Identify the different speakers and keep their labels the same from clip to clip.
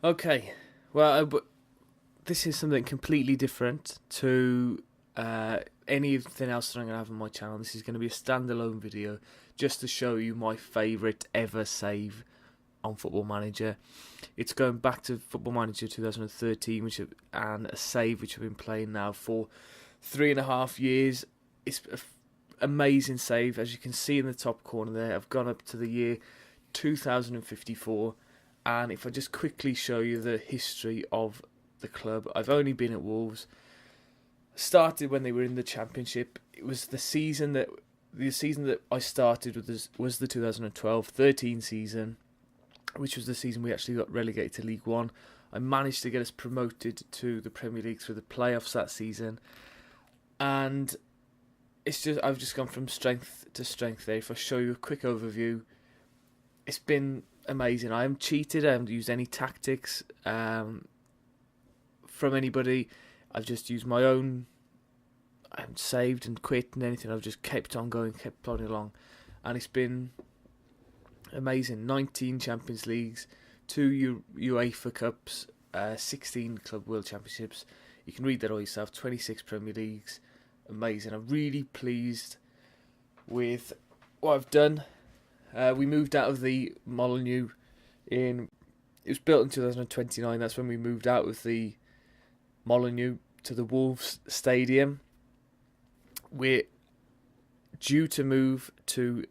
Speaker 1: Okay, well, this is something completely different to anything else that I'm going to have on my channel. This is going to be a standalone video just to show you my favourite ever save on Football Manager. It's going back to Football Manager 2013, and a save which I've been playing now for 3.5 years. It's an amazing save, as you can see in the top corner there. I've gone up to the year 2054, and if I just quickly show you the history of the club, I've only been at Wolves. Started when they were in the Championship. It was the season that I started with was the 2012-13 season, which was the season we actually got relegated to League One. I managed to get us promoted to the Premier League through the playoffs that season, and I've just gone from strength to strength there. If I show you a quick overview, it's been amazing. I haven't cheated. I haven't used any tactics from anybody. I've just used my own. I haven't saved and quit and anything. I've just kept on going, kept plodding along, and it's been amazing. 19 Champions Leagues, 2 UEFA Cups, 16 Club World Championships. You can read that all yourself. 26 Premier Leagues. Amazing. I'm really pleased with what I've done. We moved out of the Molineux it was built in 2029. That's when we moved out of the Molineux to the Wolves Stadium. We're due to move to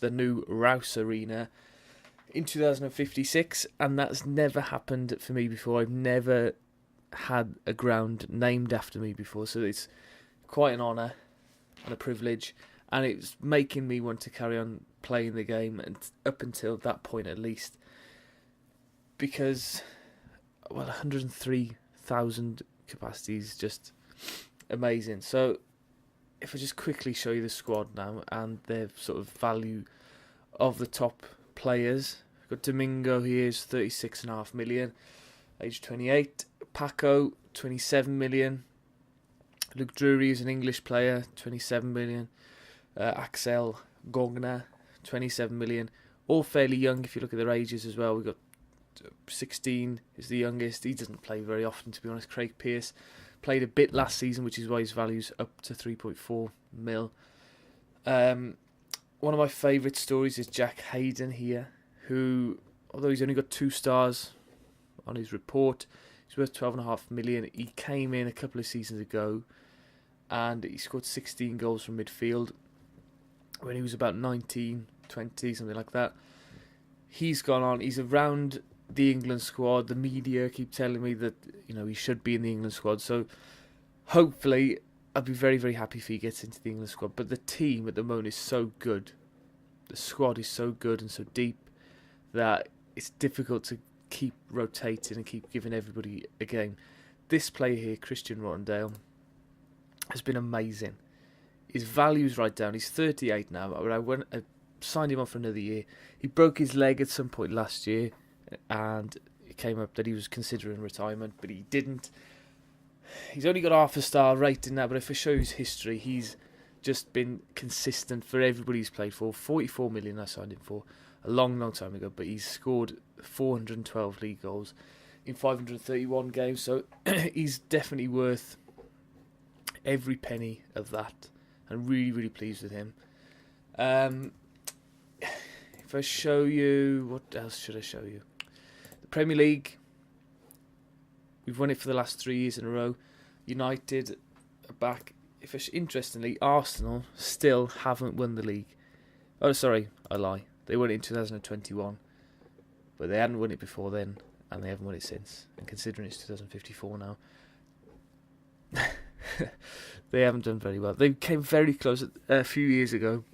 Speaker 1: the new Rouse Arena in 2056, and that's never happened for me before. I've never had a ground named after me before, so it's quite an honour and a privilege, and it's making me want to carry on playing the game, and up until that point at least, because 103,000 capacity is just amazing. So if I just quickly show you the squad now and their sort of value of the top players. We've got Domingo here is 36.5 million, age 28. Paco, 27 million. Luke Drury is an English player, 27 million. Axel Gogna, 27 million. All fairly young if you look at their ages as well. We've got 16 is the youngest. He doesn't play very often, to be honest. Craig Pearce played a bit last season, which is why his value's up to 3.4 mil. One of my favourite stories is Jack Hayden here, who, although he's only got 2 stars on his report, he's worth 12.5 million. He came in a couple of seasons ago and he scored 16 goals from midfield when he was about 19, 20, something like that. He's gone on. He's around the England squad. The media keep telling me that he should be in the England squad. So hopefully, I'll be very, very happy if he gets into the England squad. But the team at the moment is so good. The squad is so good and so deep that it's difficult to keep rotating and keep giving everybody a game. This player here, Christian Rottendale, has been amazing. His value's right down. He's 38 now. But I signed him on for another year. He broke his leg at some point last year, and it came up that he was considering retirement, but he didn't. He's only got half a star rating now, but if I show his history, he's just been consistent for everybody he's played for. 44 million I signed him for a long, long time ago, but he's scored 412 league goals in 531 games, so he's definitely worth every penny of that. I'm really, really pleased with him. If I show you, what else should I show you? The Premier League, we've won it for the last 3 years in a row. United are back. Interestingly, Arsenal still haven't won the league. Oh, sorry, I lie. They won it in 2021, but they hadn't won it before then, and they haven't won it since. And considering it's 2054 now, they haven't done very well. They came very close a few years ago.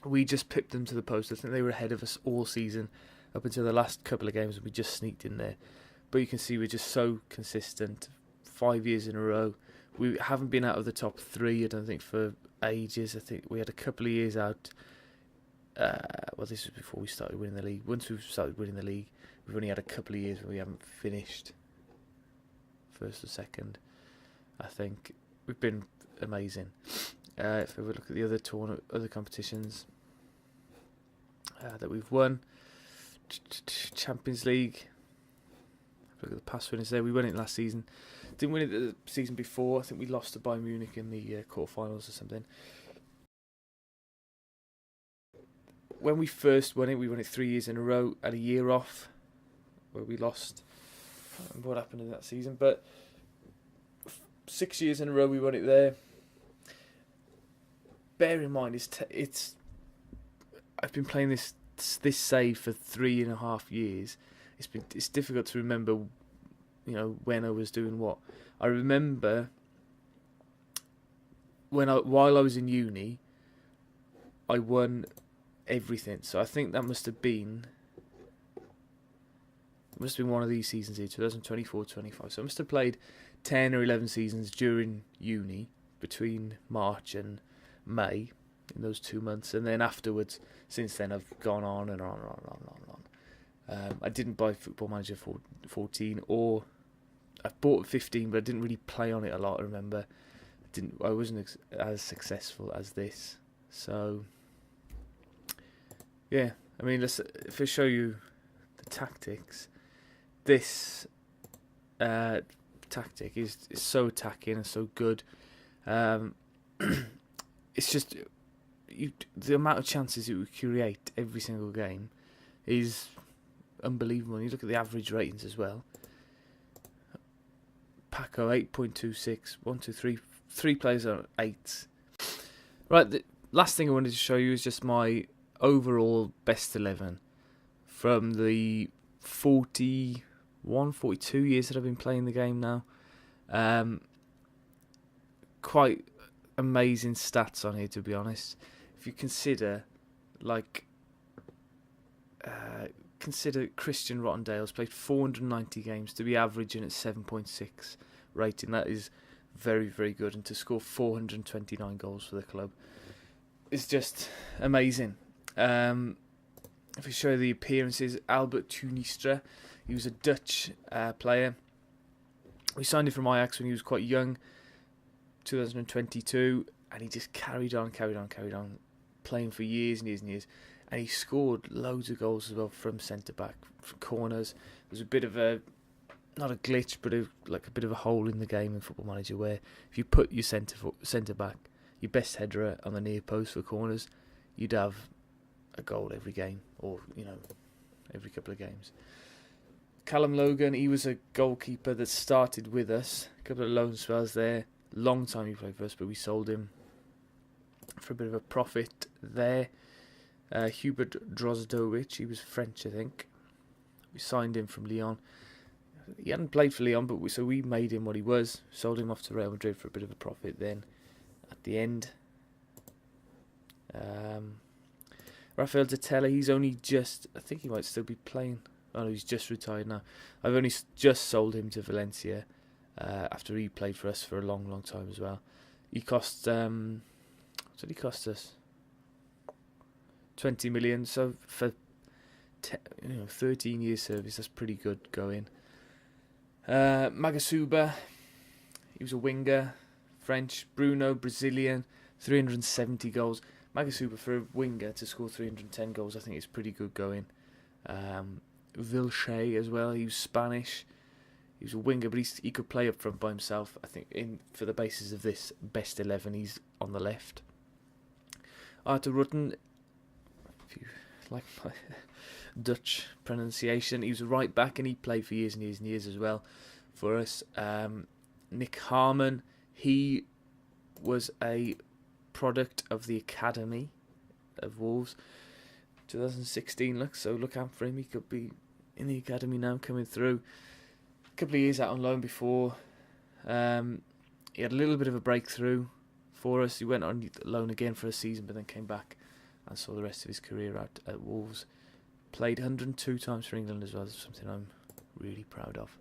Speaker 1: We just pipped them to the post. I think they were ahead of us all season up until the last couple of games. We just sneaked in there. But you can see we're just so consistent. 5 years in a row. We haven't been out of the top 3, I don't think, for ages. I think we had a couple of years out. Well, this was before we started winning the league. Once we've started winning the league, we've only had a couple of years where we haven't finished first or second. I think we've been amazing. If we look at the other competitions that we've won, Champions League, Look at the past winners there. We won it last season. Didn't win it the season before. I think we lost to Bayern Munich in the quarterfinals or something. When we first won it, we won it 3 years in a row. Had a year off where we lost. I can't remember what happened in that season, but 6 years in a row we won it there. Bear in mind, I've been playing this save for 3.5 years. It's difficult to remember, when I was doing what. I remember while I was in uni, I won everything. So I think that must have been one of these seasons here, 2024-25. So I must have played 10 or 11 seasons during uni between March and May in those 2 months, and then afterwards, since then, I've gone on and on and on and on and on. I didn't buy Football Manager 14, or I bought 15, but I didn't really play on it a lot. I remember, I wasn't as successful as this. So, yeah, I mean, if I show you the tactics, this tactic is so attacking and so good. It's just the amount of chances it would create every single game is unbelievable. And you look at the average ratings as well. Paco 8.26, 1, 2, 3, 3 players are 8. Right, the last thing I wanted to show you is just my overall best 11 from the 41, 42 years that I've been playing the game now. Quite amazing stats on here, to be honest. If you consider Christian Rottendale's played 490 games to be averaging at 7.6 rating. That is very, very good, and to score 429 goals for the club is just amazing. If we show the appearances, Albert Tunistra, he was a Dutch player. We signed him from Ajax when he was quite young, 2022, and he just carried on, playing for years and years and years. And he scored loads of goals as well from centre-back, from corners. There was a bit of not a glitch, but a bit of a hole in the game in Football Manager, where if you put your centre-back, your best header on the near post for corners, you'd have a goal every game, or, every couple of games. Callum Logan, he was a goalkeeper that started with us. A couple of loan spells there. Long time he played for us, but we sold him for a bit of a profit there. Hubert Drozdovic, he was French, I think. We signed him from Lyon. He hadn't played for Lyon, but so we made him what he was. Sold him off to Real Madrid for a bit of a profit then at the end. Rafael Detella, he's only just, I think he might still be playing. Oh no, he's just retired now. I've only just sold him to Valencia after he played for us for a long, long time as well. He cost, what did he cost us? 20 million, so for 13 years service, that's pretty good going. Magasuba, he was a winger, French. Bruno, Brazilian, 370 goals. Magasuba, for a winger to score 310 goals, I think it's pretty good going. Vilche as well, he was Spanish. He was a winger, but he could play up front by himself. I think for the basis of this best 11, he's on the left. Arthur Rutten, if you like my Dutch pronunciation, he was a right back, and he played for years and years and years as well for us. Nick Harmon, he was a product of the academy of Wolves. 2016, look out for him. He could be in the academy now, coming through. A couple of years out on loan before. He had a little bit of a breakthrough for us. He went on loan again for a season, but then came back and saw the rest of his career out at Wolves. Played 102 times for England as well. That's something I'm really proud of.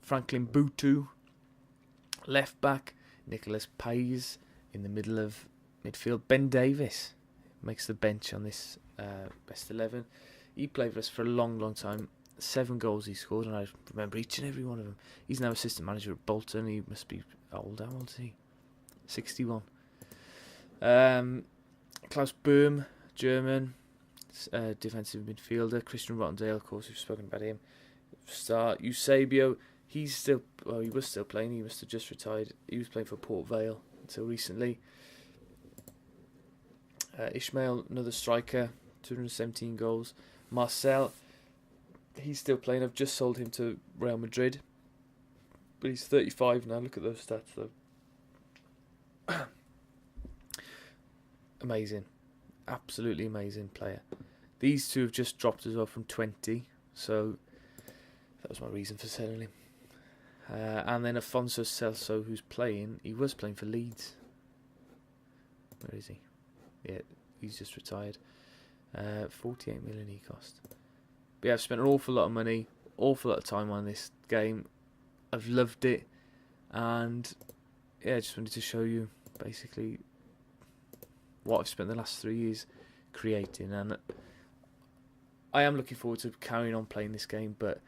Speaker 1: Franklin Butu, left back. Nicholas Pais in the middle of midfield. Ben Davis makes the bench on this best 11. He played for us for a long, long time. 7 goals he scored, and I remember each and every one of them. He's now assistant manager at Bolton. He must be old. How old is he? 61. Klaus Böhm, German, defensive midfielder. Christian Rottendale, of course, we've spoken about him. star. Eusebio, he's still, well, he was still playing. He must have just retired. He was playing for Port Vale until recently. Ishmael, another striker, 217 goals. Marcel, he's still playing. I've just sold him to Real Madrid, but he's 35 now. Look at those stats though. Amazing, absolutely amazing player. These two have just dropped as well from 20, so that was my reason for selling him. And then Afonso Celso, who's playing, he was playing for Leeds. Where is he? Yeah, he's just retired. 48 million he cost. But yeah, I've spent an awful lot of money, awful lot of time on this game. I've loved it, and yeah, I just wanted to show you basically what I've spent the last 3 years creating, and I am looking forward to carrying on playing this game. But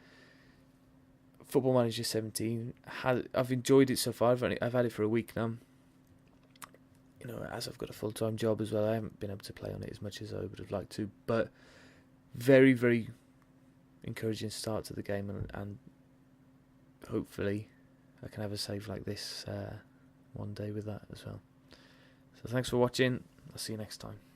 Speaker 1: Football Manager 17, I've enjoyed it so far. I've had it for a week now. You know, as I've got a full-time job as well, I haven't been able to play on it as much as I would have liked to. But very, very encouraging start to the game, and hopefully I can have a save like this one day with that as well. So thanks for watching. I'll see you next time.